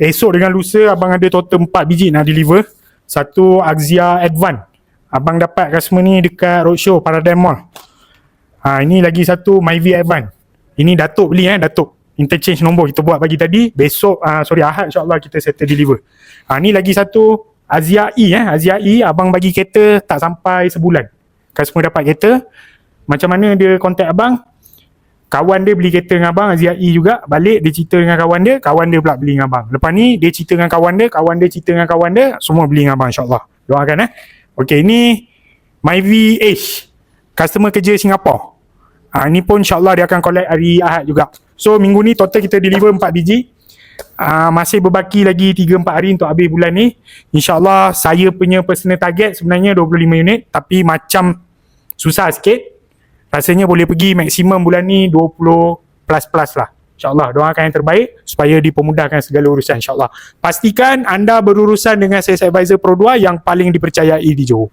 Esok dengan lusa abang ada total 4 biji nak deliver. Satu Axia Advance. Abang dapat customer ni dekat roadshow Paradigm Mall. Ini lagi satu Myvi Advance. Ini Datuk beli Datuk. Interchange nombor kita buat pagi tadi. Besok Ahad insyaAllah kita settle deliver. Ni lagi satu Azia E Azia E abang bagi kereta tak sampai sebulan. Customer dapat kereta. Macam mana dia contact abang? Kawan dia beli kereta dengan abang, Azia E juga. Balik dia cerita dengan kawan dia pula beli dengan abang. Lepas ni dia cerita dengan kawan dia cerita dengan kawan dia, semua beli dengan abang insyaAllah. Doakan Okay, ini Myvi H, customer kerja Singapura. Ini pun insyaAllah dia akan collect hari Ahad juga. So minggu ni total kita deliver 4 biji. Masih berbaki lagi 3-4 hari untuk habis bulan ni. InsyaAllah saya punya personal target sebenarnya 25 unit, tapi macam susah sikit. Rasanya boleh pergi maksimum bulan ni 20 plus lah. InsyaAllah doakan yang terbaik supaya dipermudahkan segala urusan insyaAllah. Pastikan anda berurusan dengan sales advisor Pro 2 yang paling dipercayai di Johor.